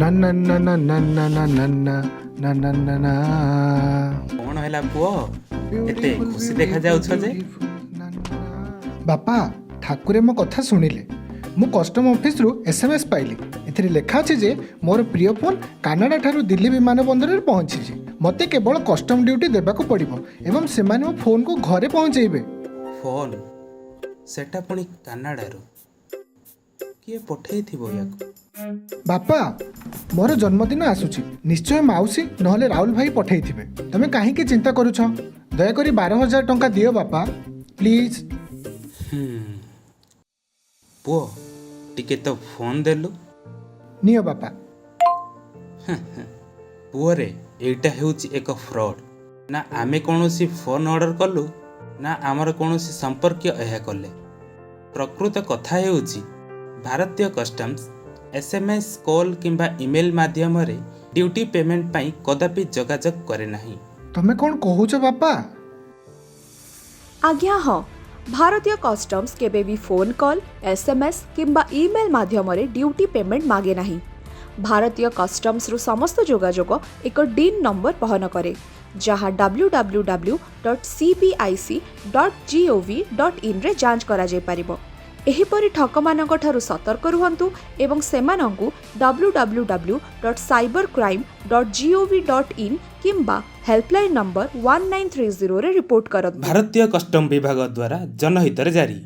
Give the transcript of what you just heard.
ନା ନା ନା ନା ନା ନା ନା ନା ନା ନା ନା ନା ନା କଣ ହେଲା ପୁଅ ଏତେ ଖୁସି ଦେଖା ଯାଉଛ ଯେ? ବାପା ଠାକୁରେ ମୋ କଥା ଶୁଣିଲେ। ମୁଁ କଷ୍ଟମ ଅଫିସରୁ SMS ପାଇଲି। ଏଥିରେ ଲେଖା ଅଛି ଯେ ମୋର ପ୍ରିୟ ଫୋନ୍ କାନାଡା ଠାରୁ ଦିଲ୍ଲୀ ବିମାନ ବନ୍ଦରରେ ପହଞ୍ଚିଛି। ମୋତେ କେବଳ କଷ୍ଟମ ଡ୍ୟୁଟି ଦେବାକୁ ପଡ଼ିବ ଏବଂ ସେମାନେ ମୋ ଫୋନ୍କୁ ଘରେ ପହଞ୍ଚାଇବେ। ଫୋନ୍ ସେଟା ପୁଣି କାନାଡ଼ାରୁ କିଏ ପଠେଇଥିବ ୟାକୁ? ବାପା ମୋର ଜନ୍ମଦିନ ଆସୁଛି, ନିଶ୍ଚୟ ମାଉସୀ ନହେଲେ ରାହୁଲ ଭାଇ ପଠେଇଥିବେ। ତମେ କାହିଁକି ଚିନ୍ତା କରୁଛ? ଦୟାକରି 12,000 ଟଙ୍କା ଦିଅ ବାପା, ପ୍ଲିଜ୍। ପୁଅ ଟିକେ ତ ଫୋନ୍ ଦେଲୁ। ନିଅ ବାପା। ପୁଅରେ ଏଇଟା ହେଉଛି ଏକ ଫ୍ରଡ୍। ନା ଆମେ କୌଣସି ଫୋନ୍ ଅର୍ଡ଼ର କଲୁ ନା ଆମର କୌଣସି ସମ୍ପର୍କୀୟ ଏହା କଲେ। ପ୍ରକୃତ କଥା ହେଉଛି ଭାରତୀୟ କଷ୍ଟମ୍ସ SMS କଲ୍ କିମ୍ବା ଇମେଲ୍ ମାଧ୍ୟମରେ ଡ୍ୟୁଟି ପେମେଣ୍ଟ ପାଇଁ କଦାପି ଯୋଗାଯୋଗ କରେ ନାହିଁ। ତମେ କ'ଣ କହୁଛ ବାପା? ଆଜ୍ଞା ହଁ, ଭାରତୀୟ କଷ୍ଟମ୍ସ କେବେ ବି ଫୋନ୍ କଲ୍, SMS କିମ୍ବା ଇମେଲ୍ ମାଧ୍ୟମରେ ଡ୍ୟୁଟି ପେମେଣ୍ଟ ମାଗେ ନାହିଁ। ଭାରତୀୟ କଷ୍ଟମ୍ସରୁ ସମସ୍ତ ଯୋଗାଯୋଗ ଏକ ଡିନ୍ ନମ୍ବର ବହନ କରେ, ଯାହା www.cbic.gov.in ରେ ଯାଞ୍ଚ କରାଯାଇପାରିବ। ଏହିପରି ଠକମାନଙ୍କ ଠାରୁ ସତର୍କ ରୁହନ୍ତୁ ଏବଂ ସେମାନଙ୍କୁ www.cybercrime.gov.in କିମ୍ବା ହେଲ୍ପଲାଇନ୍ ନମ୍ବର 1930 ରେ ରିପୋର୍ଟ କରନ୍ତୁ। ଭାରତୀୟ କଷ୍ଟମ ବିଭାଗ ଦ୍ୱାରା ଜନହିତରେ ଜାରି।